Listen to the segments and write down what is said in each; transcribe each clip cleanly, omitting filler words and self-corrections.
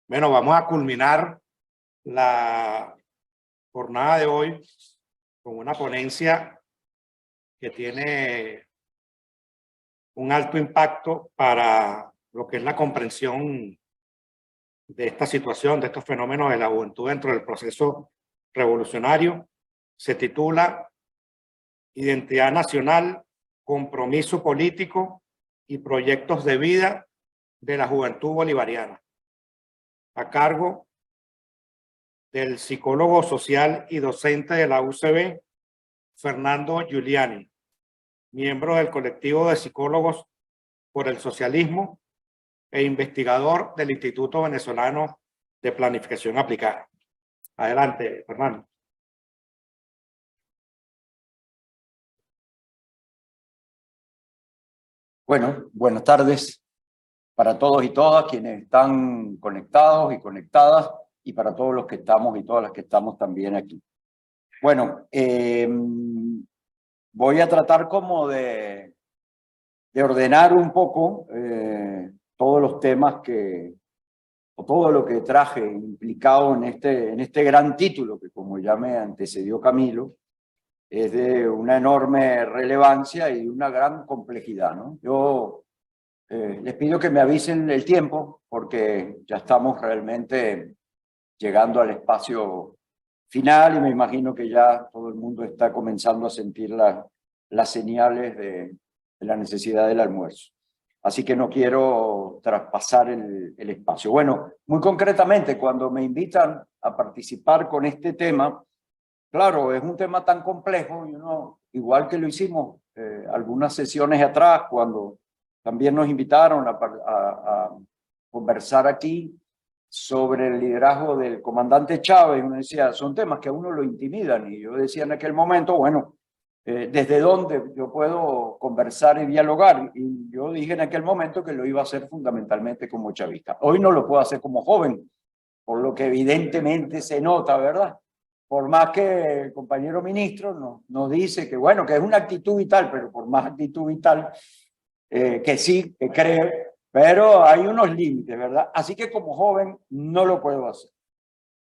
Bueno, vamos a culminar la jornada de hoy con una ponencia que tiene un alto impacto para lo que es la comprensión de esta situación, de estos fenómenos de la juventud dentro del proceso revolucionario. Se titula Identidad Nacional, Compromiso Político y Proyectos de Vida de la Juventud Bolivariana, a cargo del psicólogo social y docente de la UCB, Fernando Giuliani, miembro del colectivo de psicólogos por el socialismo e investigador del Instituto Venezolano de Planificación Aplicada. Adelante, Fernando. Bueno, buenas tardes para todos y todas quienes están conectados y conectadas, y para todos los que estamos y todas las que estamos también aquí. Bueno, voy a tratar como de ordenar un poco todos los temas o todo lo que traje implicado en este gran título, que como ya me antecedió Camilo, es de una enorme relevancia y una gran complejidad, ¿no? Yo les pido que me avisen el tiempo, porque ya estamos realmente llegando al espacio final y me imagino que ya todo el mundo está comenzando a sentir las señales de la necesidad del almuerzo. Así que no quiero traspasar el espacio. Bueno, muy concretamente, cuando me invitan a participar con este tema, claro, es un tema tan complejo, igual que lo hicimos algunas sesiones atrás, cuando también nos invitaron a conversar aquí sobre el liderazgo del comandante Chávez. Uno decía, son temas que a uno lo intimidan, y yo decía en aquel momento, bueno, ¿desde dónde yo puedo conversar y dialogar? Y yo dije en aquel momento que lo iba a hacer fundamentalmente como chavista. Hoy no lo puedo hacer como joven, por lo que evidentemente se nota, ¿verdad? Por más que el compañero ministro nos dice que, bueno, que es una actitud vital, pero por más actitud vital, que sí, que cree, pero hay unos límites, ¿verdad? Así que como joven no lo puedo hacer,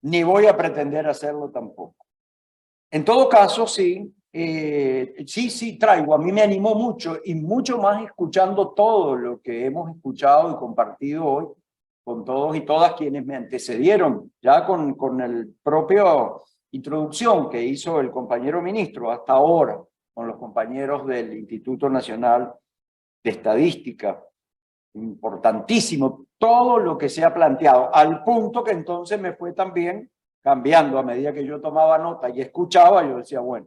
ni voy a pretender hacerlo tampoco. En todo caso, sí, sí traigo, a mí me animó mucho, y mucho más escuchando todo lo que hemos escuchado y compartido hoy con todos y todas quienes me antecedieron, ya con el propio introducción que hizo el compañero ministro hasta ahora, con los compañeros del Instituto Nacional de Estadística. Importantísimo todo lo que se ha planteado, al punto que entonces me fue también cambiando a medida que yo tomaba nota y escuchaba. Yo decía, bueno,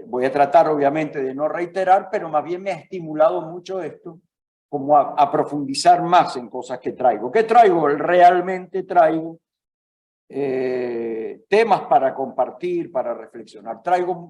voy a tratar obviamente de no reiterar, pero más bien me ha estimulado mucho esto, como a profundizar más en cosas que traigo. ¿Qué traigo? Realmente traigo temas para compartir, para reflexionar.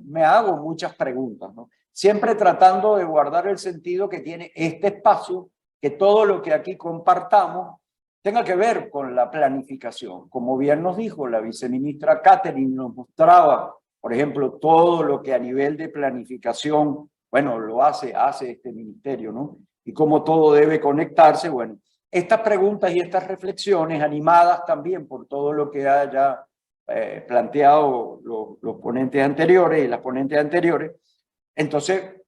Me hago muchas preguntas, ¿no? Siempre tratando de guardar el sentido que tiene este espacio, que todo lo que aquí compartamos tenga que ver con la planificación. Como bien nos dijo la viceministra Catherine, nos mostraba, por ejemplo, todo lo que a nivel de planificación, bueno, lo hace este ministerio, ¿no? Y cómo todo debe conectarse. Bueno, estas preguntas y estas reflexiones, animadas también por todo lo que haya planteado los ponentes anteriores y las ponentes anteriores, entonces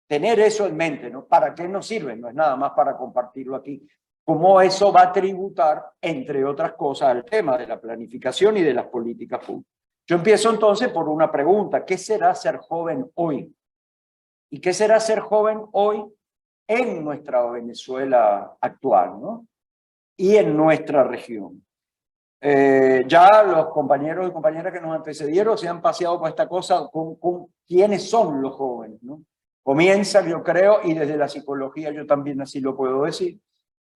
tener eso en mente, ¿no? ¿Para qué nos sirve? No es nada más para compartirlo aquí. Cómo eso va a tributar, entre otras cosas, al tema de la planificación y de las políticas públicas. Yo empiezo entonces por una pregunta: ¿qué será ser joven hoy? ¿Y qué será ser joven hoy en nuestra Venezuela actual, ¿no? Y en nuestra región? Ya los compañeros y compañeras que nos antecedieron se han paseado por esta cosa con quiénes son los jóvenes, ¿no? Comienza, yo creo, y desde la psicología yo también así lo puedo decir.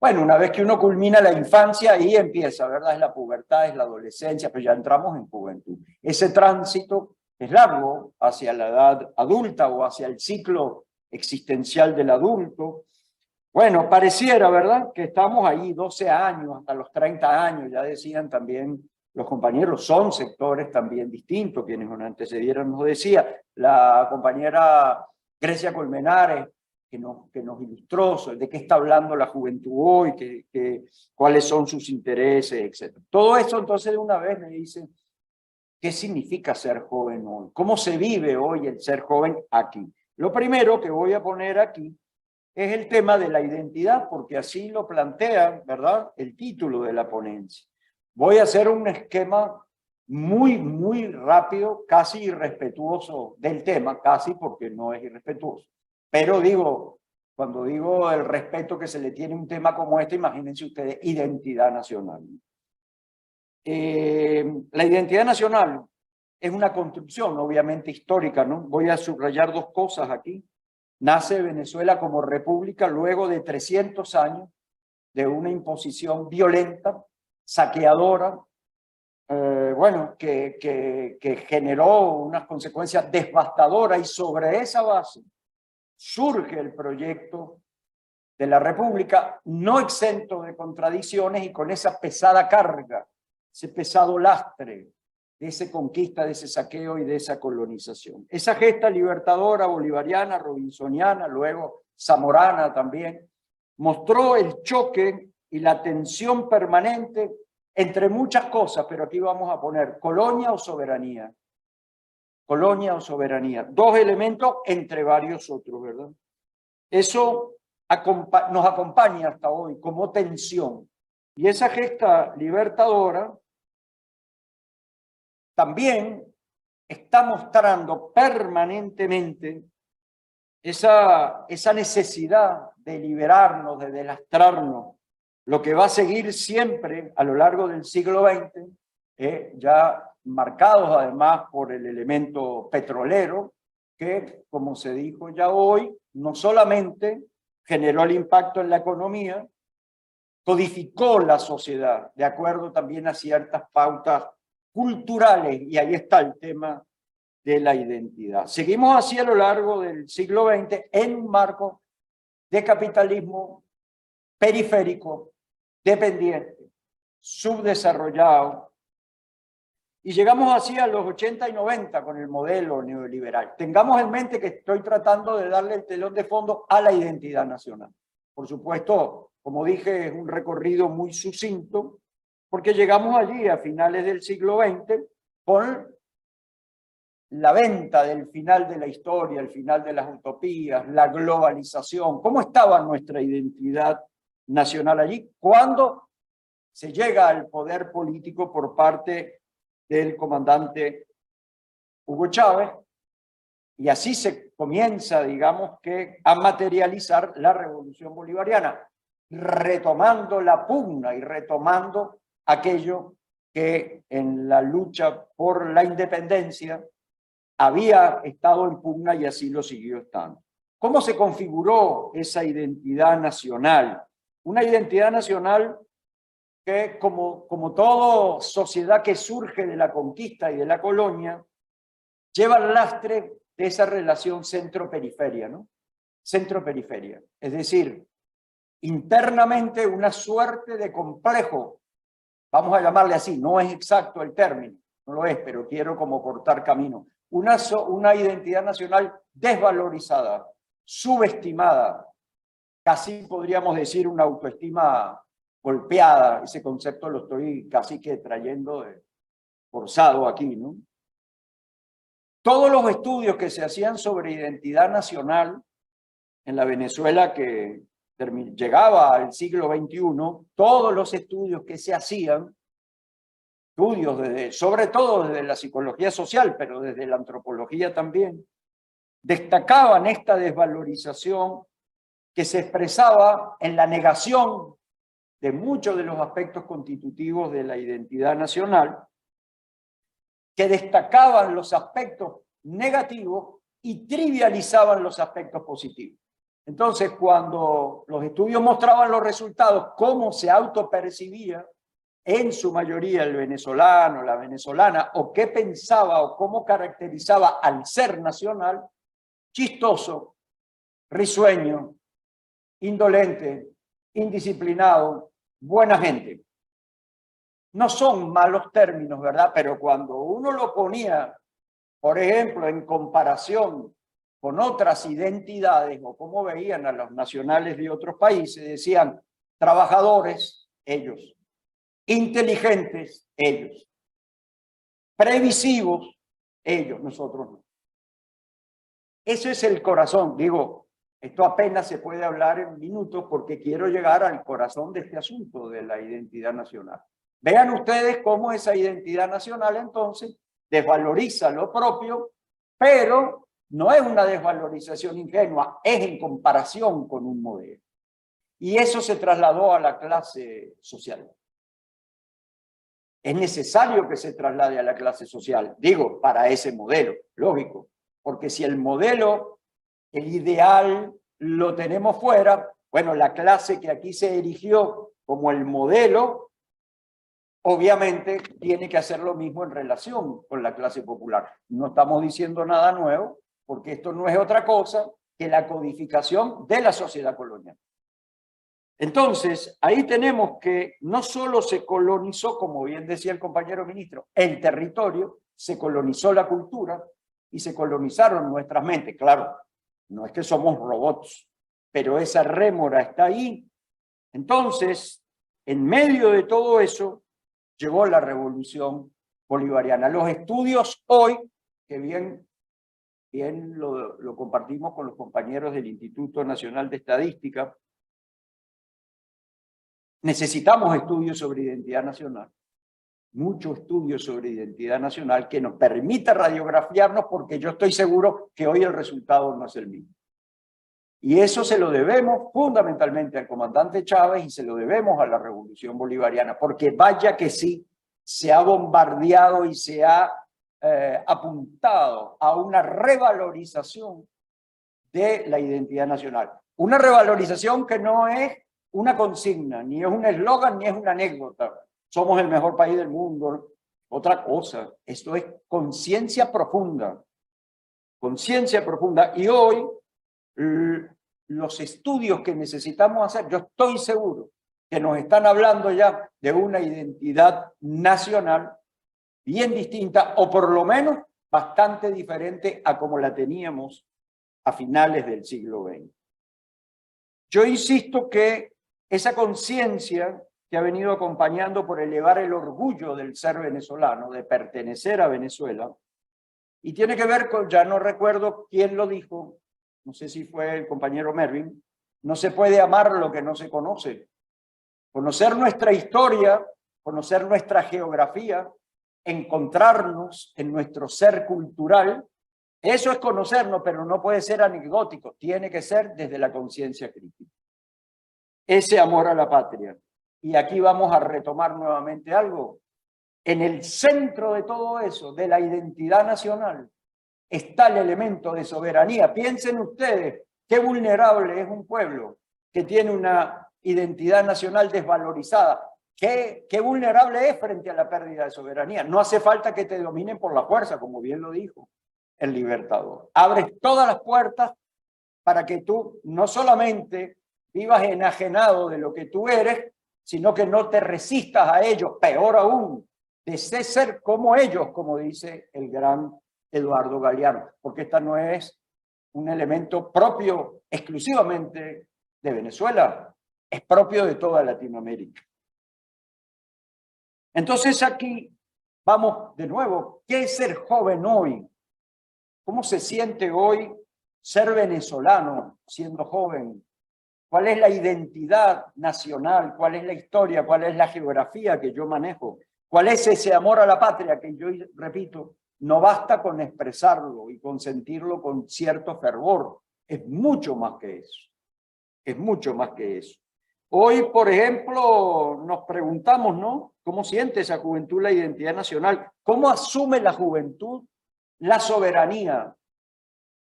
Bueno, una vez que uno culmina la infancia, ahí empieza, ¿verdad? Es la pubertad, es la adolescencia, pero ya entramos en juventud. Ese tránsito es largo hacia la edad adulta o hacia el ciclo existencial del adulto. Bueno, pareciera, ¿verdad?, que estamos ahí 12 años, hasta los 30 años, ya decían también los compañeros, son sectores también distintos, quienes nos antecedieron nos decía, la compañera Grecia Colmenares que nos ilustró, de qué está hablando la juventud hoy, cuáles son sus intereses, etc. Todo eso entonces de una vez me dice, ¿qué significa ser joven hoy? ¿Cómo se vive hoy el ser joven aquí? Lo primero que voy a poner aquí es el tema de la identidad, porque así lo plantea, ¿verdad?, el título de la ponencia. Voy a hacer un esquema muy rápido, casi irrespetuoso del tema, casi porque no es irrespetuoso. Pero digo, cuando digo el respeto que se le tiene a un tema como este, imagínense ustedes, identidad nacional. La identidad nacional es una construcción, obviamente histórica, ¿no? Voy a subrayar dos cosas aquí. Nace Venezuela como república luego de 300 años de una imposición violenta, saqueadora, bueno, que generó unas consecuencias devastadoras, y sobre esa base surge el proyecto de la república, no exento de contradicciones y con esa pesada carga, ese pesado lastre de esa conquista, de ese saqueo y de esa colonización. Esa gesta libertadora, bolivariana, robinsoniana, luego zamorana también, mostró el choque y la tensión permanente entre muchas cosas, pero aquí vamos a poner colonia o soberanía. Colonia o soberanía. Dos elementos entre varios otros, ¿verdad? Eso nos acompaña hasta hoy como tensión. Y esa gesta libertadora también está mostrando permanentemente esa necesidad de liberarnos, de deslastrarnos, lo que va a seguir siempre a lo largo del siglo XX, ya marcados además por el elemento petrolero, que, como se dijo ya hoy, no solamente generó el impacto en la economía, codificó la sociedad, de acuerdo también a ciertas pautas culturales, y ahí está el tema de la identidad. Seguimos así a lo largo del siglo XX en un marco de capitalismo periférico, dependiente, subdesarrollado, y llegamos así a los 80 y 90 con el modelo neoliberal. Tengamos en mente que estoy tratando de darle el telón de fondo a la identidad nacional. Por supuesto, como dije, es un recorrido muy sucinto, porque llegamos allí a finales del siglo XX con la venta del final de la historia, el final de las utopías, la globalización. ¿Cómo estaba nuestra identidad nacional allí? Cuando se llega al poder político por parte del comandante Hugo Chávez, y así se comienza, digamos que, a materializar la revolución bolivariana, retomando la pugna y retomando aquello que en la lucha por la independencia había estado en pugna y así lo siguió estando. ¿Cómo se configuró esa identidad nacional? Una identidad nacional que, como toda sociedad que surge de la conquista y de la colonia, lleva el lastre de esa relación centro-periferia, ¿no? Centro-periferia. Es decir, internamente una suerte de complejo, vamos a llamarle así, no es exacto el término, no lo es, pero quiero como cortar camino. Una identidad nacional desvalorizada, subestimada, casi podríamos decir una autoestima golpeada. Ese concepto lo estoy casi que trayendo forzado aquí, ¿no? Todos los estudios que se hacían sobre identidad nacional en la Venezuela que llegaba al siglo XXI, todos los estudios que se hacían, estudios sobre todo desde la psicología social, pero desde la antropología también, destacaban esta desvalorización que se expresaba en la negación de muchos de los aspectos constitutivos de la identidad nacional, que destacaban los aspectos negativos y trivializaban los aspectos positivos. Entonces, cuando los estudios mostraban los resultados, cómo se autopercibía en su mayoría el venezolano, la venezolana, o qué pensaba o cómo caracterizaba al ser nacional, chistoso, risueño, indolente, indisciplinado, buena gente. No son malos términos, ¿verdad? Pero cuando uno lo ponía, por ejemplo, en comparación con otras identidades o cómo veían a los nacionales de otros países, decían trabajadores, ellos, inteligentes, ellos, previsivos, ellos, nosotros no. Ese es el corazón, digo, esto apenas se puede hablar en minutos porque quiero llegar al corazón de este asunto de la identidad nacional. Vean ustedes cómo esa identidad nacional entonces desvaloriza lo propio, pero no es una desvalorización ingenua, es en comparación con un modelo. Y eso se trasladó a la clase social. Es necesario que se traslade a la clase social, digo, para ese modelo, lógico, porque si el modelo, el ideal, lo tenemos fuera, bueno, la clase que aquí se erigió como el modelo, obviamente tiene que hacer lo mismo en relación con la clase popular. No estamos diciendo nada nuevo, porque esto no es otra cosa que la codificación de la sociedad colonial. Entonces, ahí tenemos que no solo se colonizó, como bien decía el compañero ministro, el territorio, se colonizó la cultura y se colonizaron nuestras mentes. Claro, no es que somos robots, pero esa rémora está ahí. Entonces, en medio de todo eso, llegó la revolución bolivariana. Los estudios hoy, que bien lo compartimos con los compañeros del Instituto Nacional de Estadística, necesitamos estudios sobre identidad nacional, mucho estudio sobre identidad nacional que nos permita radiografiarnos, porque yo estoy seguro que hoy el resultado no es el mismo. Y eso se lo debemos fundamentalmente al comandante Chávez y se lo debemos a la revolución bolivariana, porque vaya que sí, se ha bombardeado y se ha apuntado a una revalorización de la identidad nacional. Una revalorización que no es una consigna, ni es un eslogan, ni es una anécdota. Somos el mejor país del mundo. Otra cosa, esto es conciencia profunda. Conciencia profunda. Y hoy, los estudios que necesitamos hacer, yo estoy seguro que nos están hablando ya de una identidad nacional bien distinta, o por lo menos bastante diferente a como la teníamos a finales del siglo XX. Yo insisto que esa conciencia que ha venido acompañando por elevar el orgullo del ser venezolano, de pertenecer a Venezuela, y tiene que ver con, ya no recuerdo quién lo dijo, no sé si fue el compañero Mervin, no se puede amar lo que no se conoce. Conocer nuestra historia, conocer nuestra geografía, encontrarnos en nuestro ser cultural, eso es conocernos, pero no puede ser anecdótico, tiene que ser desde la conciencia crítica. Ese amor a la patria. Y aquí vamos a retomar nuevamente algo. En el centro de todo eso, de la identidad nacional, está el elemento de soberanía. Piensen ustedes qué vulnerable es un pueblo que tiene una identidad nacional desvalorizada. Qué vulnerable es frente a la pérdida de soberanía. No hace falta que te dominen por la fuerza, como bien lo dijo el Libertador. Abres todas las puertas para que tú no solamente vivas enajenado de lo que tú eres, sino que no te resistas a ellos, peor aún, desees ser como ellos, como dice el gran Eduardo Galeano, porque esta no es un elemento propio exclusivamente de Venezuela, es propio de toda Latinoamérica. Entonces aquí vamos de nuevo, ¿qué es ser joven hoy? ¿Cómo se siente hoy ser venezolano siendo joven? ¿Cuál es la identidad nacional? ¿Cuál es la historia? ¿Cuál es la geografía que yo manejo? ¿Cuál es ese amor a la patria que yo, repito, no basta con expresarlo y con sentirlo con cierto fervor? Es mucho más que eso. Es mucho más que eso. Hoy, por ejemplo, nos preguntamos, ¿no? ¿Cómo siente esa juventud la identidad nacional? ¿Cómo asume la juventud la soberanía?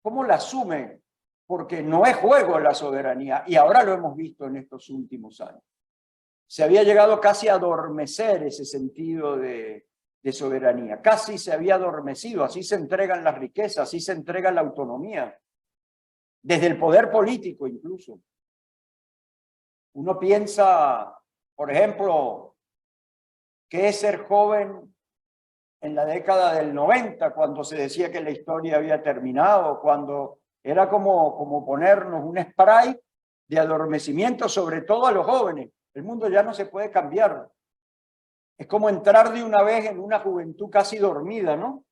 ¿Cómo la asume? Porque no es juego la soberanía, y ahora lo hemos visto en estos últimos años. Se había llegado casi a adormecer ese sentido de soberanía, casi se había adormecido, así se entregan las riquezas, así se entrega la autonomía, desde el poder político incluso. Uno piensa, por ejemplo, qué es ser joven en la década del 90, cuando se decía que la historia había terminado, cuando Era como ponernos un spray de adormecimiento, sobre todo a los jóvenes. El mundo ya no se puede cambiar. Es como entrar de una vez en una juventud casi dormida, ¿no?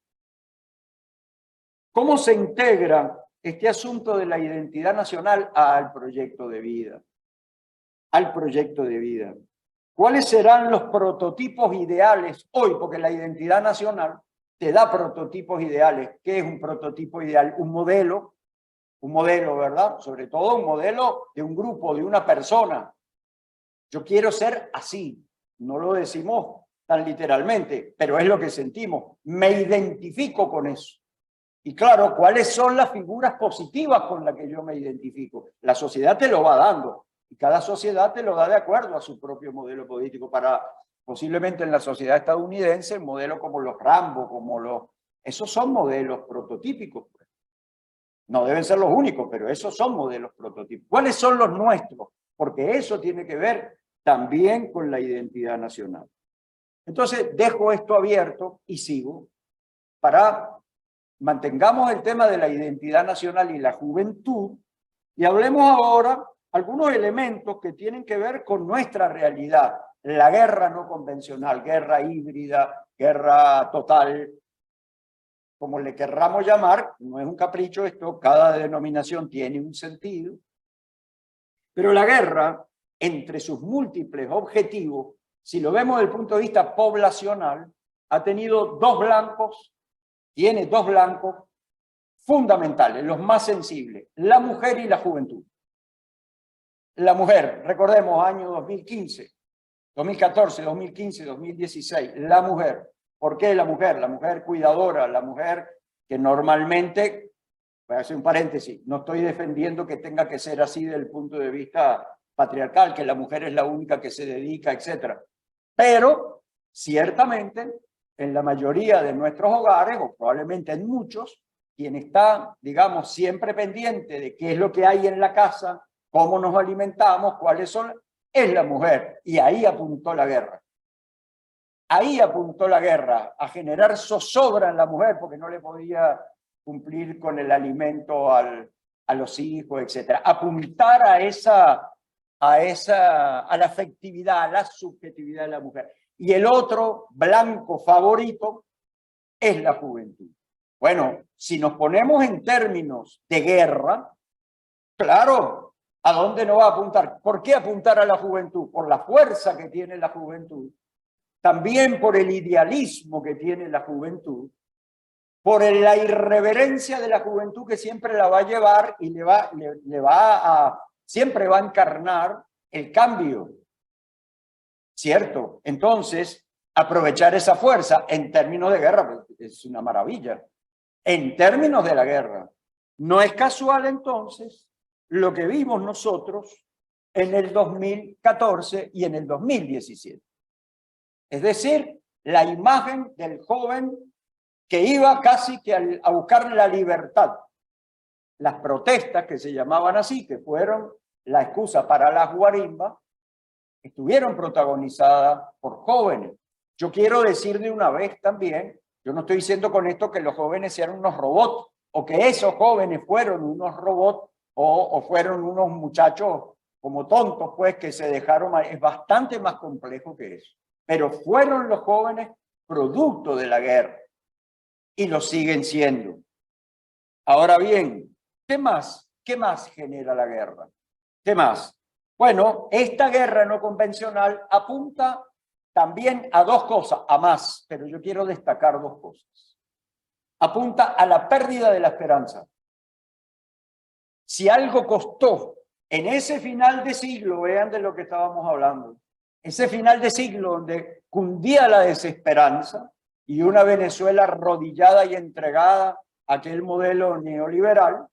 ¿Cómo se integra este asunto de la identidad nacional al proyecto de vida? Al proyecto de vida. ¿Cuáles serán los prototipos ideales hoy? Porque la identidad nacional te da prototipos ideales. ¿Qué es un prototipo ideal? Un modelo, ¿verdad? Sobre todo un modelo de un grupo, de una persona. Yo quiero ser así. No lo decimos tan literalmente, pero es lo que sentimos. Me identifico con eso. Y claro, ¿cuáles son las figuras positivas con las que yo me identifico? La sociedad te lo va dando. Y cada sociedad te lo da de acuerdo a su propio modelo político. Posiblemente en la sociedad estadounidense, el modelo como los Rambo, esos son modelos prototípicos. No deben ser los únicos, pero esos son modelos prototipos. ¿Cuáles son los nuestros? Porque eso tiene que ver también con la identidad nacional. Entonces, dejo esto abierto y sigo para mantengamos el tema de la identidad nacional y la juventud y hablemos ahora algunos elementos que tienen que ver con nuestra realidad. La guerra no convencional, guerra híbrida, guerra total, como le querramos llamar, no es un capricho esto, cada denominación tiene un sentido, pero la guerra, entre sus múltiples objetivos, si lo vemos desde el punto de vista poblacional, ha tenido tiene dos blancos fundamentales, los más sensibles, la mujer y la juventud. La mujer, recordemos, año 2015, 2014, 2015, 2016, la mujer. ¿Por qué la mujer? La mujer cuidadora, la mujer que normalmente, voy a hacer un paréntesis, no estoy defendiendo que tenga que ser así desde el punto de vista patriarcal, que la mujer es la única que se dedica, etc. Pero, ciertamente, en la mayoría de nuestros hogares, o probablemente en muchos, quien está, digamos, siempre pendiente de qué es lo que hay en la casa, cómo nos alimentamos, cuáles son, es la mujer. Y ahí apuntó la guerra. Ahí apuntó la guerra, a generar zozobra en la mujer, porque no le podía cumplir con el alimento a los hijos, etc. Apuntar a la afectividad, a la subjetividad de la mujer. Y el otro blanco favorito es la juventud. Bueno, si nos ponemos en términos de guerra, claro, ¿a dónde nos va a apuntar? ¿Por qué apuntar a la juventud? Por la fuerza que tiene la juventud, también por el idealismo que tiene la juventud, por la irreverencia de la juventud que siempre la va a llevar y siempre va a encarnar el cambio. ¿Cierto? Entonces, aprovechar esa fuerza en términos de guerra es una maravilla. En términos de la guerra. No es casual, entonces, lo que vimos nosotros en el 2014 y en el 2017. Es decir, la imagen del joven que iba casi que a buscar la libertad. Las protestas, que se llamaban así, que fueron la excusa para las guarimbas, estuvieron protagonizadas por jóvenes. Yo quiero decir de una vez también, yo no estoy diciendo con esto que los jóvenes sean unos robots, o que esos jóvenes fueron unos robots, o fueron unos muchachos como tontos, pues, que se dejaron. Es bastante más complejo que eso. Pero fueron los jóvenes producto de la guerra, y lo siguen siendo. Ahora bien, ¿qué más genera la guerra? ¿Qué más? Bueno, esta guerra no convencional apunta también a dos cosas, a más, pero yo quiero destacar dos cosas. Apunta a la pérdida de la esperanza. Si algo costó en ese final de siglo, vean de lo que estábamos hablando, ese final de siglo donde cundía la desesperanza y una Venezuela arrodillada y entregada a aquel modelo neoliberal,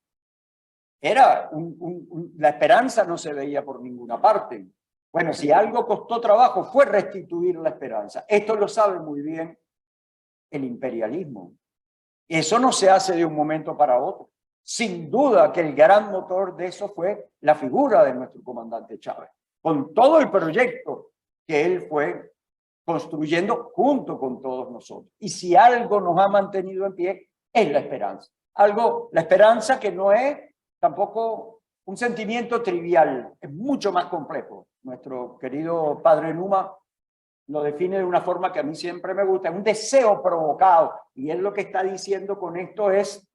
la esperanza no se veía por ninguna parte. Bueno, si algo costó trabajo fue restituir la esperanza. Esto lo sabe muy bien el imperialismo. Eso no se hace de un momento para otro. Sin duda que el gran motor de eso fue la figura de nuestro comandante Chávez, con todo el proyecto que él fue construyendo junto con todos nosotros. Y si algo nos ha mantenido en pie, es la esperanza. La esperanza que no es tampoco un sentimiento trivial, es mucho más complejo. Nuestro querido padre Numa lo define de una forma que a mí siempre me gusta, un deseo provocado, y él lo que está diciendo con esto es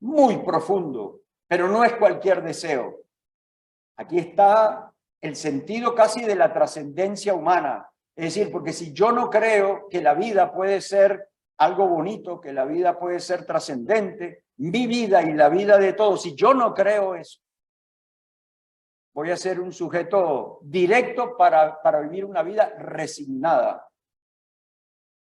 muy profundo, pero no es cualquier deseo. Aquí está el sentido casi de la trascendencia humana, es decir, porque si yo no creo que la vida puede ser algo bonito, que la vida puede ser trascendente, mi vida y la vida de todos, si yo no creo eso, voy a ser un sujeto directo para vivir una vida resignada,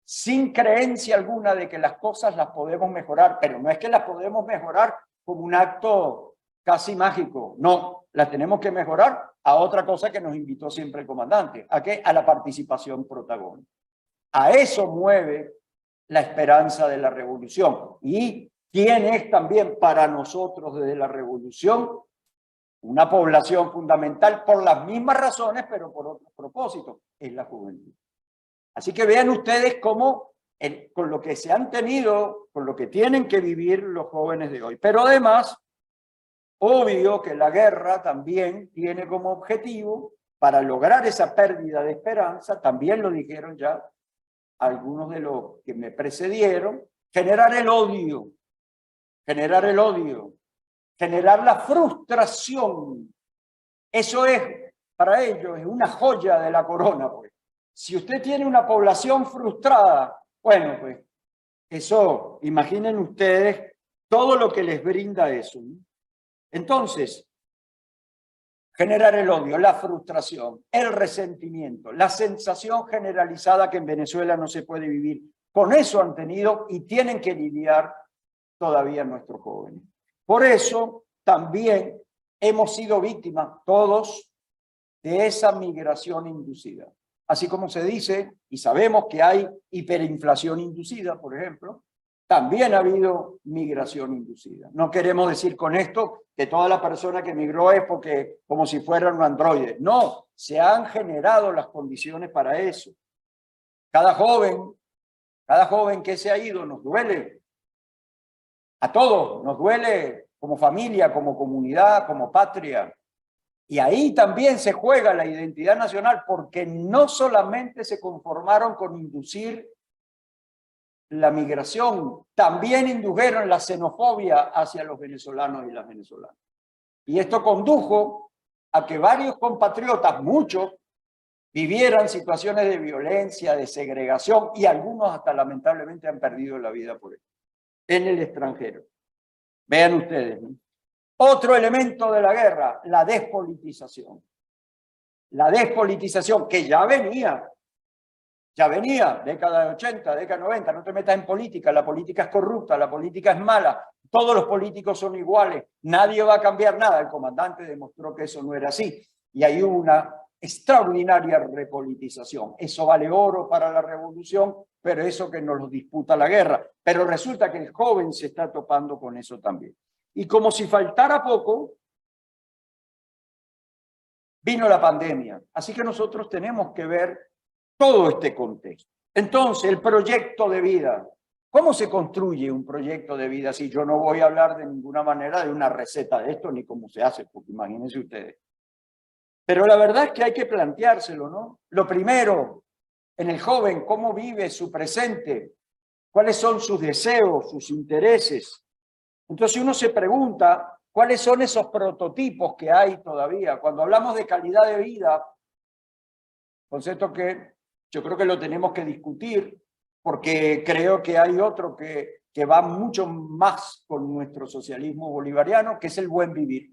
sin creencia alguna de que las cosas las podemos mejorar, pero no es que las podemos mejorar como un acto casi mágico, no, las tenemos que mejorar a otra cosa que nos invitó siempre el comandante, ¿a qué? A la participación protagónica. A eso mueve la esperanza de la revolución. ¿Y quién es también para nosotros desde la revolución? Una población fundamental por las mismas razones, pero por otros propósitos, es la juventud. Así que vean ustedes cómo con lo que se han tenido, con lo que tienen que vivir los jóvenes de hoy. Pero además, obvio que la guerra también tiene como objetivo, para lograr esa pérdida de esperanza, también lo dijeron ya algunos de los que me precedieron, generar el odio, generar el odio, generar la frustración. Eso es, para ellos, es una joya de la corona, pues. Si usted tiene una población frustrada, bueno, pues, eso, imaginen ustedes todo lo que les brinda eso, ¿no? Entonces, generar el odio, la frustración, el resentimiento, la sensación generalizada que en Venezuela no se puede vivir. Con eso han tenido y tienen que lidiar todavía nuestros jóvenes. Por eso también hemos sido víctimas todos de esa migración inducida. Así como se dice, y sabemos que hay hiperinflación inducida, por ejemplo, también ha habido migración inducida. No queremos decir con esto que toda la persona que migró es porque como si fuera un androide. No, se han generado las condiciones para eso. Cada joven que se ha ido nos duele. A todos nos duele como familia, como comunidad, como patria. Y ahí también se juega la identidad nacional, porque no solamente se conformaron con inducir la migración, también indujeron la xenofobia hacia los venezolanos y las venezolanas. Y esto condujo a que varios compatriotas, muchos, vivieran situaciones de violencia, de segregación, y algunos hasta lamentablemente han perdido la vida por eso, en el extranjero. Vean ustedes, ¿no? Otro elemento de la guerra, la despolitización. La despolitización que ya venía, década de 80, década de 90, no te metas en política, la política es corrupta, la política es mala, todos los políticos son iguales, nadie va a cambiar nada. El comandante demostró que eso no era así. Y hay una extraordinaria repolitización. Eso vale oro para la revolución, pero eso que nos lo disputa la guerra. Pero resulta que el joven se está topando con eso también. Y como si faltara poco, vino la pandemia. Así que nosotros tenemos que ver todo este contexto. Entonces, el proyecto de vida. ¿Cómo se construye un proyecto de vida? Si yo no voy a hablar de ninguna manera de una receta de esto, ni cómo se hace, porque imagínense ustedes. Pero la verdad es que hay que planteárselo, ¿no? Lo primero, en el joven, ¿cómo vive su presente? ¿Cuáles son sus deseos, sus intereses? Entonces uno se pregunta, ¿cuáles son esos prototipos que hay todavía? Cuando hablamos de calidad de vida, concepto que yo creo que lo tenemos que discutir, porque creo que hay otro que va mucho más con nuestro socialismo bolivariano, que es el buen vivir.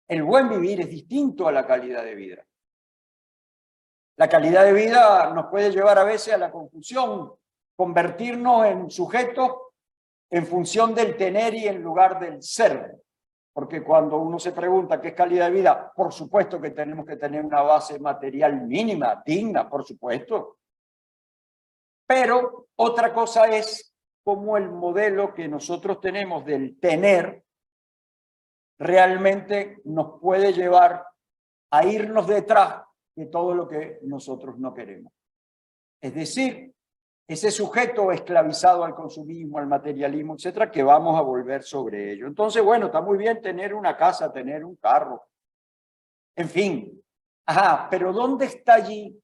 El buen vivir es distinto a la calidad de vida. La calidad de vida nos puede llevar a veces a la confusión, convertirnos en sujetos en función del tener y en lugar del ser. Porque cuando uno se pregunta qué es calidad de vida, por supuesto que tenemos que tener una base material mínima, digna, por supuesto. Pero otra cosa es cómo el modelo que nosotros tenemos del tener realmente nos puede llevar a irnos detrás de todo lo que nosotros no queremos. Es decir, ese sujeto esclavizado al consumismo, al materialismo, etcétera, que vamos a volver sobre ello. Entonces, bueno, está muy bien tener una casa, tener un carro, en fin. Ajá, pero ¿dónde está allí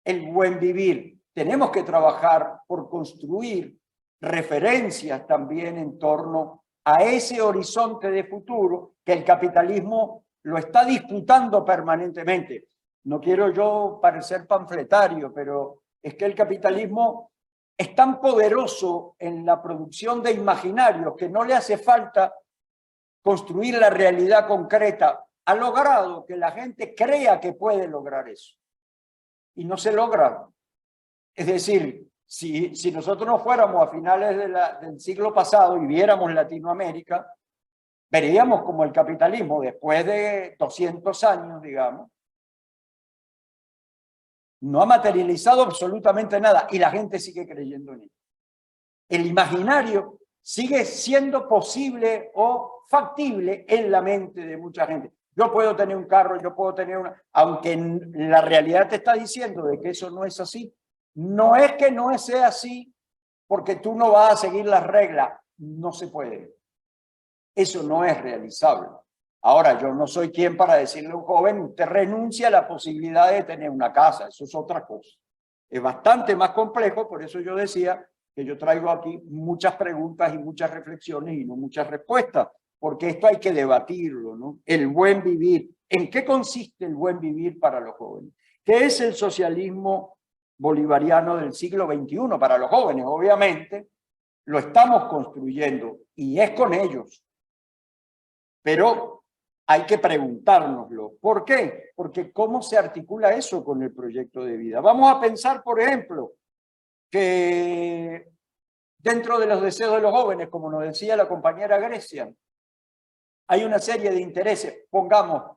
el buen vivir? Tenemos que trabajar por construir referencias también en torno a ese horizonte de futuro que el capitalismo lo está disputando permanentemente. No quiero yo parecer panfletario, pero es que el capitalismo es tan poderoso en la producción de imaginarios que no le hace falta construir la realidad concreta. Ha logrado que la gente crea que puede lograr eso. Y no se logra. Es decir, si nosotros no fuéramos a finales del siglo pasado y viéramos Latinoamérica, veríamos como el capitalismo, después de 200 años, digamos, no ha materializado absolutamente nada y la gente sigue creyendo en él. El imaginario sigue siendo posible o factible en la mente de mucha gente. Yo puedo tener un carro, yo puedo tener una... Aunque la realidad te está diciendo de que eso no es así, no es que no sea así porque tú no vas a seguir las reglas. No se puede. Eso no es realizable. Ahora, yo no soy quien para decirle a un joven, usted renuncia a la posibilidad de tener una casa. Eso es otra cosa. Es bastante más complejo, por eso yo decía que yo traigo aquí muchas preguntas y muchas reflexiones y no muchas respuestas, porque esto hay que debatirlo, ¿no? El buen vivir. ¿En qué consiste el buen vivir para los jóvenes? ¿Qué es el socialismo bolivariano del siglo XXI para los jóvenes? Obviamente, lo estamos construyendo y es con ellos. Pero hay que preguntárnoslo. ¿Por qué? Porque ¿cómo se articula eso con el proyecto de vida? Vamos a pensar, por ejemplo, que dentro de los deseos de los jóvenes, como nos decía la compañera Grecia, hay una serie de intereses. Pongamos,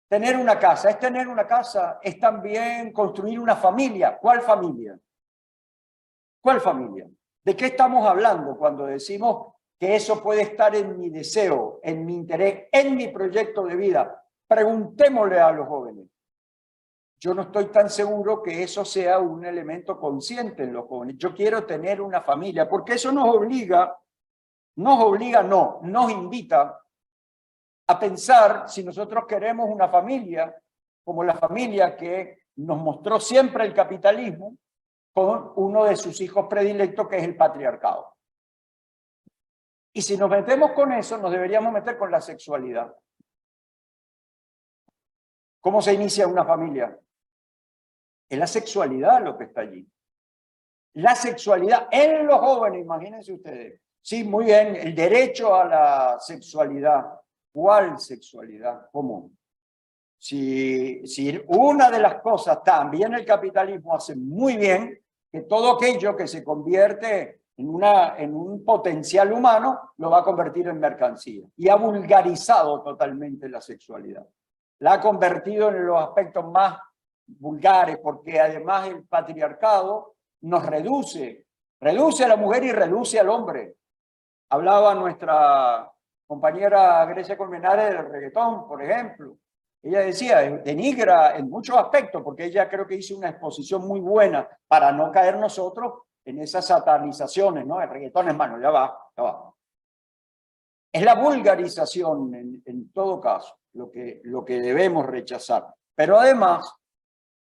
tener una casa. ¿Es tener una casa? ¿Es también construir una familia? ¿Cuál familia? ¿Cuál familia? ¿De qué estamos hablando cuando decimos que eso puede estar en mi deseo, en mi interés, en mi proyecto de vida? Preguntémosle a los jóvenes. Yo no estoy tan seguro que eso sea un elemento consciente en los jóvenes. Yo quiero tener una familia, porque eso nos invita a pensar si nosotros queremos una familia como la familia que nos mostró siempre el capitalismo, con uno de sus hijos predilectos, que es el patriarcado. Y si nos metemos con eso, nos deberíamos meter con la sexualidad. ¿Cómo se inicia una familia? Es la sexualidad lo que está allí. La sexualidad en los jóvenes, imagínense ustedes. Sí, muy bien, el derecho a la sexualidad. ¿Cuál sexualidad? ¿Cómo? Si una de las cosas también el capitalismo hace muy bien, que todo aquello que se convierte en un potencial humano lo va a convertir en mercancía. Y ha vulgarizado totalmente la sexualidad. La ha convertido en los aspectos más vulgares, porque además el patriarcado nos reduce a la mujer y reduce al hombre. Hablaba nuestra compañera Grecia Colmenares del reggaetón, por ejemplo. Ella decía, denigra en muchos aspectos, porque ella creo que hizo una exposición muy buena para no caer nosotros en esas satanizaciones, ¿no? El reggaetón, hermano, ya va. Es la vulgarización, en todo caso, lo que debemos rechazar. Pero además,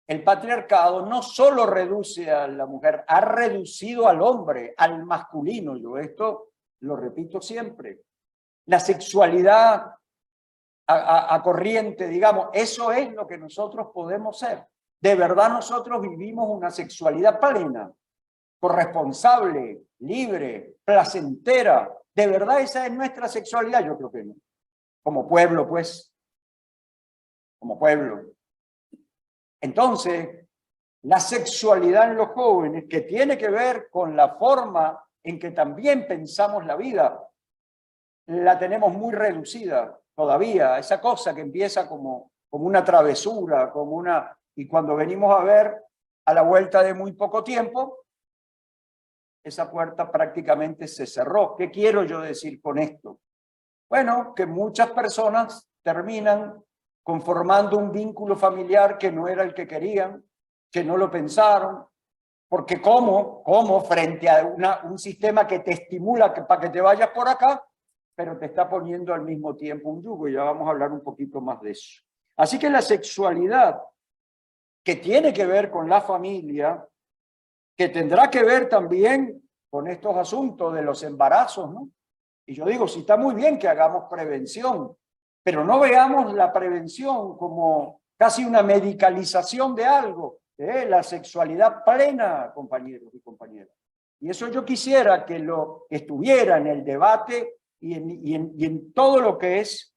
el patriarcado no solo reduce a la mujer, ha reducido al hombre, al masculino. Yo esto lo repito siempre. La sexualidad a corriente, digamos, eso es lo que nosotros podemos ser. De verdad nosotros vivimos una sexualidad plena, corresponsable, libre, placentera. ¿De verdad esa es nuestra sexualidad? Yo creo que no. Como pueblo, pues. Como pueblo. Entonces, la sexualidad en los jóvenes, que tiene que ver con la forma en que también pensamos la vida, la tenemos muy reducida todavía. Esa cosa que empieza como una travesura, y cuando venimos a ver, a la vuelta de muy poco tiempo, esa puerta prácticamente se cerró. ¿Qué quiero yo decir con esto? Bueno, que muchas personas terminan conformando un vínculo familiar que no era el que querían, que no lo pensaron, Porque ¿cómo frente a un sistema que te estimula para que te vayas por acá, pero te está poniendo al mismo tiempo un yugo? Y ya vamos a hablar un poquito más de eso. Así que la sexualidad, que tiene que ver con la familia, que tendrá que ver también con estos asuntos de los embarazos, ¿no? Y yo digo, sí, está muy bien que hagamos prevención, pero no veamos la prevención como casi una medicalización de algo, la sexualidad plena, compañeros y compañeras. Y eso yo quisiera que lo estuviera en el debate y en todo lo que es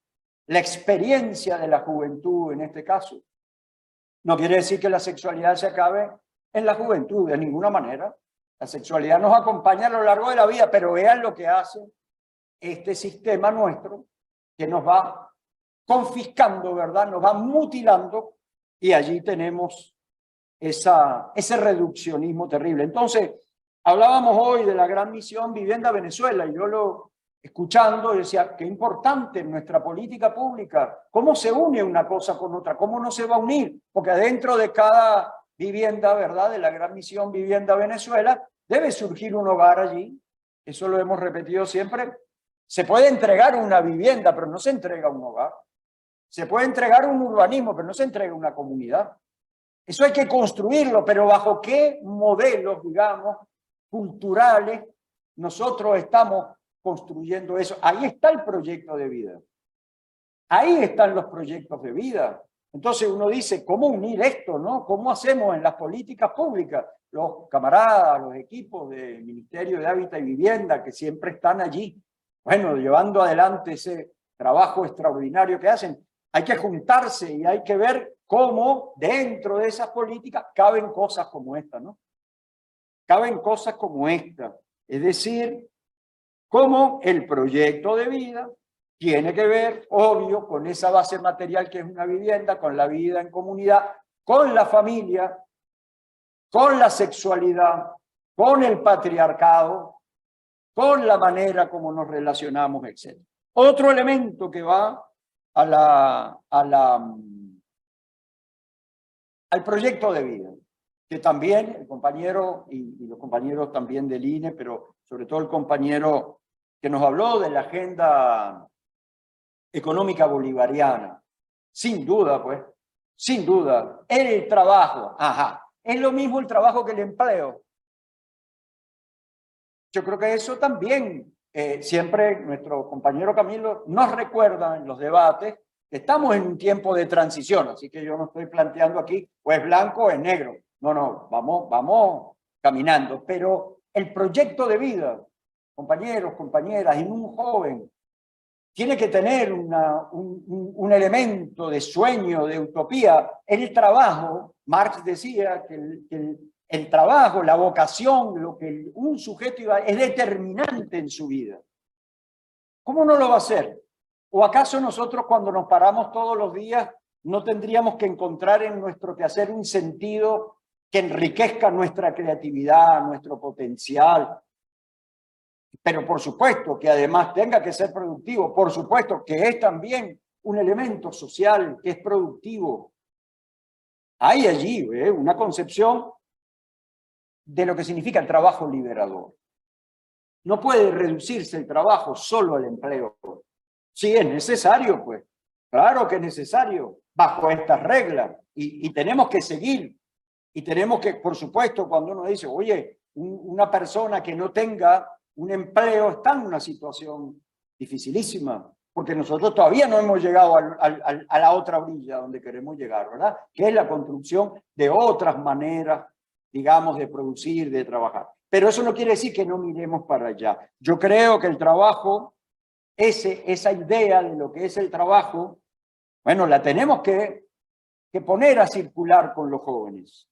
la experiencia de la juventud en este caso. No quiere decir que la sexualidad se acabe en la juventud, de ninguna manera. La sexualidad nos acompaña a lo largo de la vida, pero vean lo que hace este sistema nuestro, que nos va confiscando, ¿verdad? Nos va mutilando, y allí tenemos ese reduccionismo terrible. Entonces, hablábamos hoy de la gran misión Vivienda Venezuela, y yo lo escuchando decía, qué importante en nuestra política pública, cómo se une una cosa con otra, cómo no se va a unir, porque adentro de cada vivienda, ¿verdad?, de la gran misión Vivienda Venezuela, debe surgir un hogar allí. Eso lo hemos repetido siempre. Se puede entregar una vivienda, pero no se entrega un hogar. Se puede entregar un urbanismo, pero no se entrega una comunidad. Eso hay que construirlo, pero ¿bajo qué modelos, digamos, culturales nosotros estamos construyendo eso? Ahí está el proyecto de vida. Ahí están los proyectos de vida. Entonces uno dice, ¿cómo unir esto, no? ¿Cómo hacemos en las políticas públicas? Los camaradas, los equipos del Ministerio de Hábitat y Vivienda, que siempre están allí, bueno, llevando adelante ese trabajo extraordinario que hacen. Hay que juntarse y hay que ver cómo dentro de esas políticas caben cosas como esta, ¿no? Caben cosas como esta. Es decir, cómo el proyecto de vida tiene que ver, obvio, con esa base material que es una vivienda, con la vida en comunidad, con la familia, con la sexualidad, con el patriarcado, con la manera como nos relacionamos, etc. Otro elemento que va al proyecto de vida, que también el compañero y los compañeros también del INE, pero sobre todo el compañero que nos habló de la agenda económica bolivariana, sin duda, pues, sin duda, el trabajo, es lo mismo el trabajo que el empleo. Yo creo que eso también, siempre nuestro compañero Camilo nos recuerda en los debates que estamos en un tiempo de transición, así que yo no estoy planteando aquí o es blanco o es negro, no, vamos caminando, pero el proyecto de vida, compañeros, compañeras, en un joven, tiene que tener un elemento de sueño, de utopía. El trabajo, Marx decía que el trabajo, la vocación, lo que un sujeto iba, es determinante en su vida. ¿Cómo no lo va a hacer? ¿O acaso nosotros cuando nos paramos todos los días no tendríamos que encontrar en nuestro quehacer un sentido que enriquezca nuestra creatividad, nuestro potencial? Pero por supuesto que además tenga que ser productivo, por supuesto que es también un elemento social que es productivo. Hay allí una concepción de lo que significa el trabajo liberador. No puede reducirse el trabajo solo al empleo. Sí, es necesario, pues. Claro que es necesario, bajo estas reglas. Y tenemos que seguir. Y tenemos que, por supuesto, cuando uno dice, oye, una persona que no tenga un empleo está en una situación dificilísima, porque nosotros todavía no hemos llegado a la otra orilla donde queremos llegar, ¿verdad? Que es la construcción de otras maneras, digamos, de producir, de trabajar. Pero eso no quiere decir que no miremos para allá. Yo creo que el trabajo, esa idea de lo que es el trabajo, bueno, la tenemos que poner a circular con los jóvenes.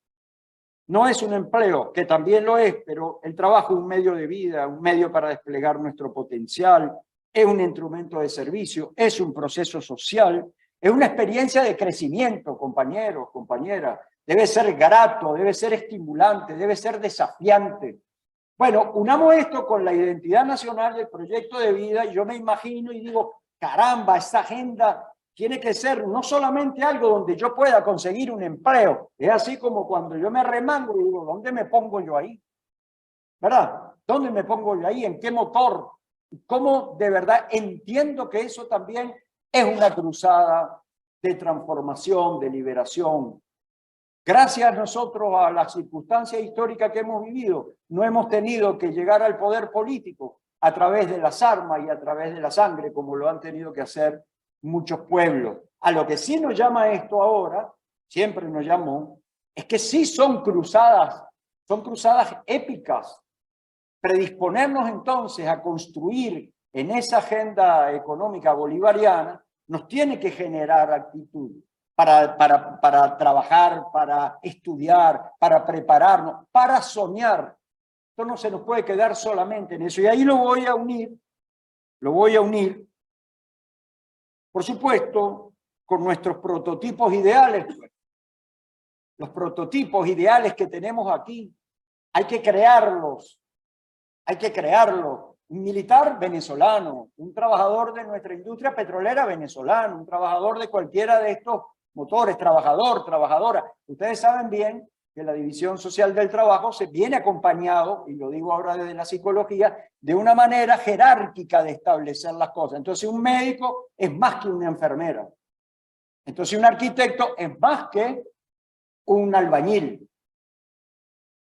No es un empleo, que también lo es, pero el trabajo es un medio de vida, un medio para desplegar nuestro potencial, es un instrumento de servicio, es un proceso social, es una experiencia de crecimiento, compañeros, compañeras. Debe ser grato, debe ser estimulante, debe ser desafiante. Bueno, unamos esto con la identidad nacional del proyecto de vida y yo me imagino y digo, caramba, esa agenda tiene que ser no solamente algo donde yo pueda conseguir un empleo. Es así como cuando yo me arremango y digo, ¿dónde me pongo yo ahí? ¿Verdad? ¿Dónde me pongo yo ahí? ¿En qué motor? ¿Cómo de verdad entiendo que eso también es una cruzada de transformación, de liberación? Gracias a nosotros, a las circunstancias históricas que hemos vivido, no hemos tenido que llegar al poder político a través de las armas y a través de la sangre, como lo han tenido que hacer muchos pueblos. A lo que sí nos llama esto ahora, siempre nos llamó, es que sí son cruzadas épicas. Predisponernos entonces a construir en esa agenda económica bolivariana nos tiene que generar actitud para trabajar, para estudiar, para prepararnos, para soñar. Esto no se nos puede quedar solamente en eso. Y ahí lo voy a unir, por supuesto, con nuestros prototipos ideales. Los prototipos ideales que tenemos aquí, hay que crearlos. Un militar venezolano, un trabajador de nuestra industria petrolera venezolano, un trabajador de cualquiera de estos motores, trabajadora. Ustedes saben bien que la división social del trabajo se viene acompañado, y lo digo ahora desde la psicología, de una manera jerárquica de establecer las cosas. Entonces un médico es más que una enfermera. Entonces un arquitecto es más que un albañil.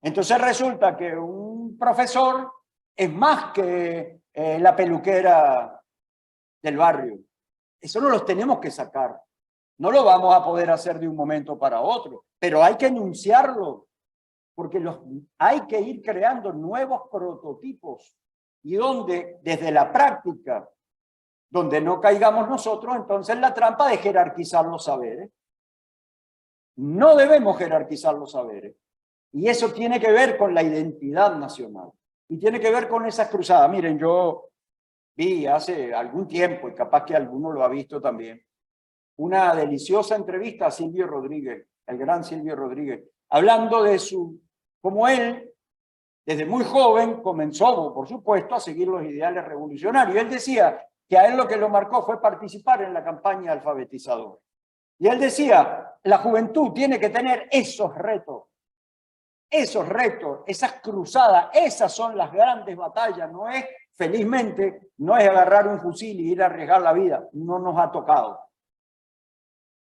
Entonces resulta que un profesor es más que la peluquera del barrio. Eso no los tenemos que sacar. No lo vamos a poder hacer de un momento para otro, pero hay que enunciarlo, porque hay que ir creando nuevos prototipos y donde desde la práctica, donde no caigamos nosotros entonces en la trampa de jerarquizar los saberes. No debemos jerarquizar los saberes. Y eso tiene que ver con la identidad nacional. Y tiene que ver con esas cruzadas. Miren, yo vi hace algún tiempo, y capaz que alguno lo ha visto también, una deliciosa entrevista a Silvio Rodríguez, el gran Silvio Rodríguez, hablando de cómo él, desde muy joven, comenzó, por supuesto, a seguir los ideales revolucionarios. Él decía que a él lo que lo marcó fue participar en la campaña alfabetizadora. Y él decía, la juventud tiene que tener esos retos, esas cruzadas, esas son las grandes batallas. No es, felizmente, no es agarrar un fusil y ir a arriesgar la vida. No nos ha tocado.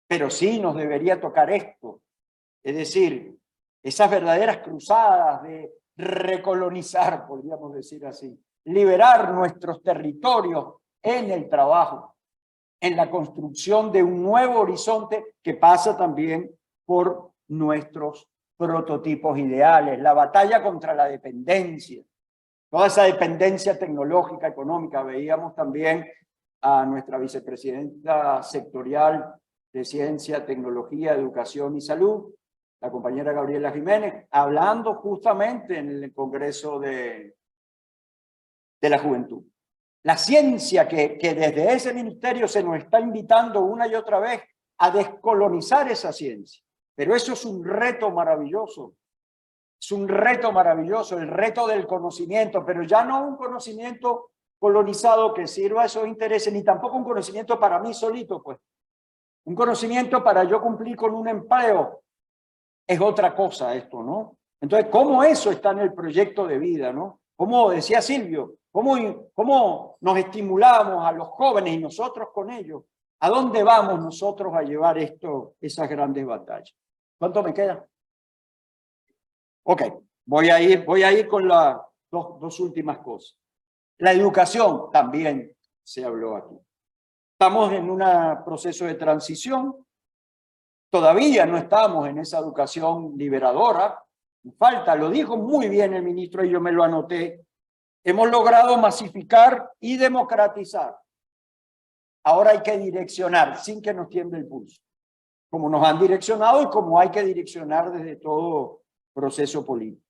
Pero sí nos debería tocar esto. Es decir, esas verdaderas cruzadas de recolonizar, podríamos decir así, liberar nuestros territorios en el trabajo, en la construcción de un nuevo horizonte que pasa también por nuestros prototipos ideales, la batalla contra la dependencia, toda esa dependencia tecnológica, económica. Veíamos también a nuestra vicepresidenta sectorial de Ciencia, Tecnología, Educación y Salud, la compañera Gabriela Jiménez, hablando justamente en el Congreso de la Juventud. La ciencia que desde ese ministerio se nos está invitando una y otra vez a descolonizar esa ciencia. Pero eso es un reto maravilloso. Es un reto maravilloso, el reto del conocimiento, pero ya no un conocimiento colonizado que sirva a esos intereses, ni tampoco un conocimiento para mí solito, pues. Un conocimiento para yo cumplir con un empleo es otra cosa esto, ¿no? Entonces, ¿cómo eso está en el proyecto de vida, no? Como decía Silvio, ¿cómo nos estimulamos a los jóvenes y nosotros con ellos? ¿A dónde vamos nosotros a llevar esas grandes batallas? ¿Cuánto me queda? Ok, voy a ir con las dos últimas cosas. La educación también se habló aquí. Estamos en un proceso de transición. Todavía no estamos en esa educación liberadora. Falta, lo dijo muy bien el ministro y yo me lo anoté. Hemos logrado masificar y democratizar. Ahora hay que direccionar sin que nos tiemble el pulso, como nos han direccionado y como hay que direccionar desde todo proceso político.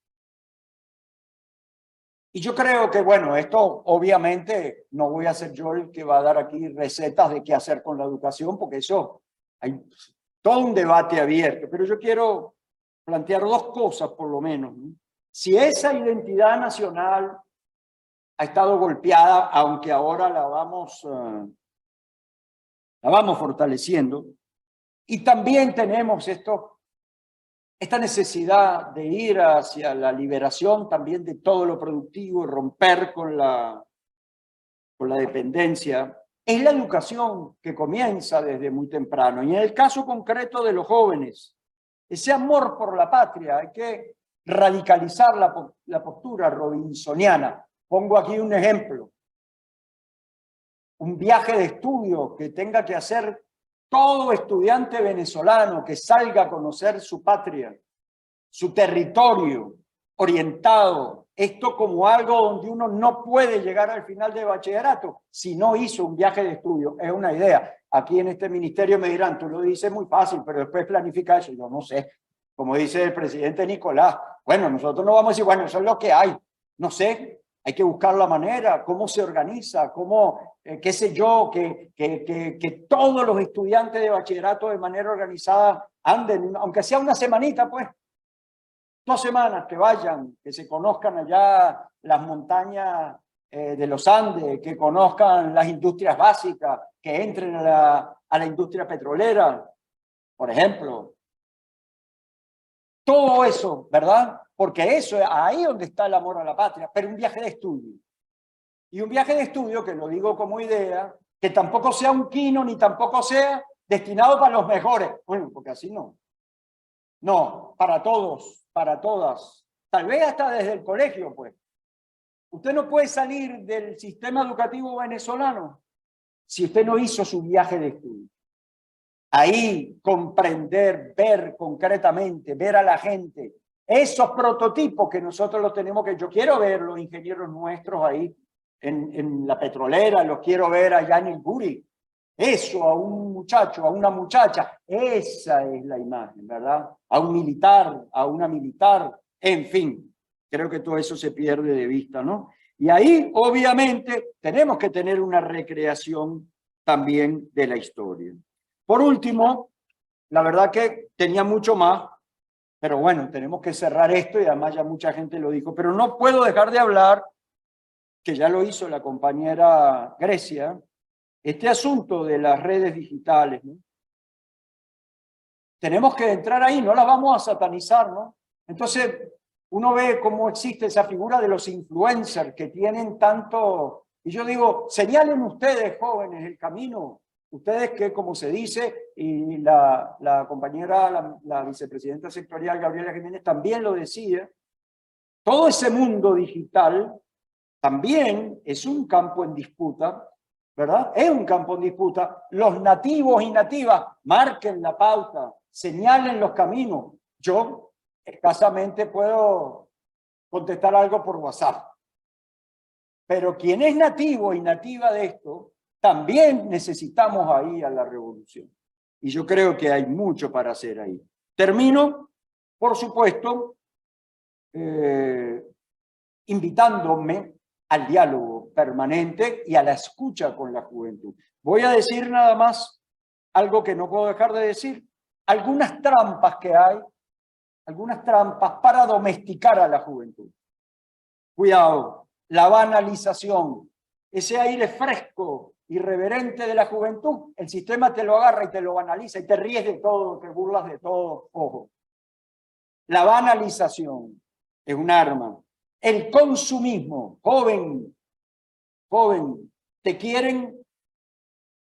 Y yo creo que, bueno, esto obviamente no voy a ser yo el que va a dar aquí recetas de qué hacer con la educación, porque eso hay todo un debate abierto, pero yo quiero plantear dos cosas por lo menos, ¿no? Si esa identidad nacional ha estado golpeada, aunque ahora la vamos la vamos fortaleciendo. Y también tenemos esta necesidad de ir hacia la liberación también de todo lo productivo, romper con la dependencia. Es la educación que comienza desde muy temprano. Y en el caso concreto de los jóvenes, ese amor por la patria, hay que radicalizar la postura robinsoniana. Pongo aquí un ejemplo. Un viaje de estudio que tenga que hacer todo estudiante venezolano que salga a conocer su patria, su territorio, orientado, esto como algo donde uno no puede llegar al final de bachillerato si no hizo un viaje de estudio. Es una idea. Aquí en este ministerio me dirán, tú lo dices muy fácil, pero después planifica eso. Yo no sé. Como dice el presidente Nicolás, bueno, nosotros no vamos a decir, bueno, eso es lo que hay. No sé, hay que buscar la manera, cómo se organiza, cómo, qué sé yo, que todos los estudiantes de bachillerato de manera organizada anden, aunque sea una semanita, pues, 2 semanas que vayan, que se conozcan allá las montañas de los Andes, que conozcan las industrias básicas, que entren a la industria petrolera, por ejemplo. Todo eso, ¿verdad? Porque eso es ahí donde está el amor a la patria, pero un viaje de estudio. Y un viaje de estudio, que lo digo como idea, que tampoco sea un quino, ni tampoco sea destinado para los mejores. Bueno, porque así no. No, para todos, para todas. Tal vez hasta desde el colegio, pues. Usted no puede salir del sistema educativo venezolano si usted no hizo su viaje de estudio. Ahí comprender, ver concretamente, ver a la gente, esos prototipos que nosotros los tenemos, que yo quiero ver los ingenieros nuestros ahí en la petrolera, los quiero ver allá en el Guri. Eso a un muchacho, a una muchacha, esa es la imagen, ¿verdad? A un militar, a una militar, en fin, creo que todo eso se pierde de vista, ¿no? Y ahí, obviamente, tenemos que tener una recreación también de la historia. Por último, la verdad que tenía mucho más, pero bueno, tenemos que cerrar esto y además ya mucha gente lo dijo, pero no puedo dejar de hablar, que ya lo hizo la compañera Grecia, este asunto de las redes digitales, ¿no? Tenemos que entrar ahí, no las vamos a satanizar, ¿no? Entonces, uno ve cómo existe esa figura de los influencers que tienen tanto... Y yo digo, señalen ustedes, jóvenes, el camino. Ustedes que, como se dice, y la compañera, la vicepresidenta sectorial, Gabriela Jiménez, también lo decía, todo ese mundo digital también es un campo en disputa, ¿verdad? Es un campo en disputa. Los nativos y nativas marquen la pauta, señalen los caminos. Yo escasamente puedo contestar algo por WhatsApp. Pero quien es nativo y nativa de esto, también necesitamos ahí a la revolución. Y yo creo que hay mucho para hacer ahí. Termino, por supuesto, invitándome al diálogo permanente y a la escucha con la juventud. Voy a decir nada más algo que no puedo dejar de decir. Algunas trampas que hay, algunas trampas para domesticar a la juventud. Cuidado, la banalización, ese aire fresco, irreverente de la juventud, el sistema te lo agarra y te lo banaliza y te ríes de todo, te burlas de todo. Ojo, la banalización es un arma. El consumismo, joven, te quieren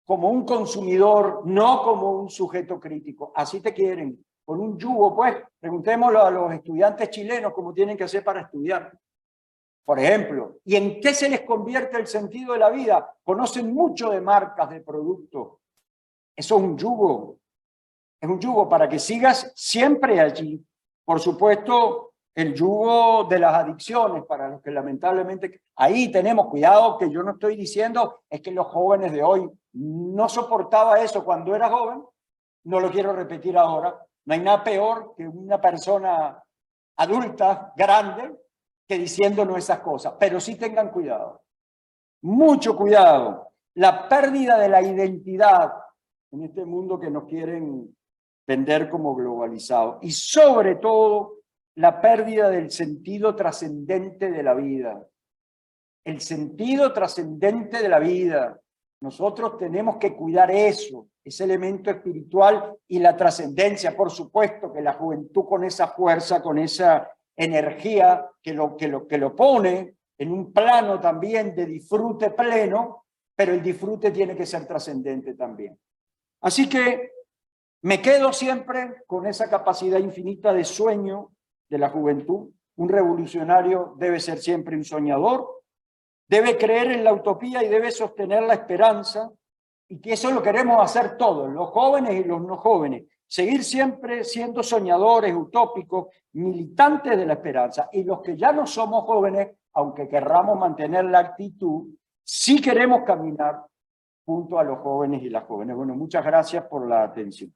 como un consumidor, no como un sujeto crítico. Así te quieren, con un yugo, pues. Preguntémoslo a los estudiantes chilenos cómo tienen que hacer para estudiar, por ejemplo. ¿Y en qué se les convierte el sentido de la vida? Conocen mucho de marcas, de productos. Eso es un yugo. Es un yugo para que sigas siempre allí. Por supuesto, el yugo de las adicciones, para los que lamentablemente... Ahí tenemos cuidado, que yo no estoy diciendo, es que los jóvenes de hoy no soportaba eso cuando era joven, no lo quiero repetir ahora. No hay nada peor que una persona adulta, grande, que diciéndonos esas cosas. Pero sí tengan cuidado, mucho cuidado. La pérdida de la identidad en este mundo que nos quieren vender como globalizado. Y sobre todo, la pérdida del sentido trascendente de la vida. El sentido trascendente de la vida. Nosotros tenemos que cuidar eso, ese elemento espiritual y la trascendencia. Por supuesto que la juventud con esa fuerza, con esa energía que lo pone en un plano también de disfrute pleno, pero el disfrute tiene que ser trascendente también. Así que me quedo siempre con esa capacidad infinita de sueño de la juventud. Un revolucionario debe ser siempre un soñador, debe creer en la utopía y debe sostener la esperanza, y que eso lo queremos hacer todos, los jóvenes y los no jóvenes, seguir siempre siendo soñadores, utópicos, militantes de la esperanza. Y los que ya no somos jóvenes, aunque querramos mantener la actitud, sí queremos caminar junto a los jóvenes y las jóvenes. Bueno, muchas gracias por la atención.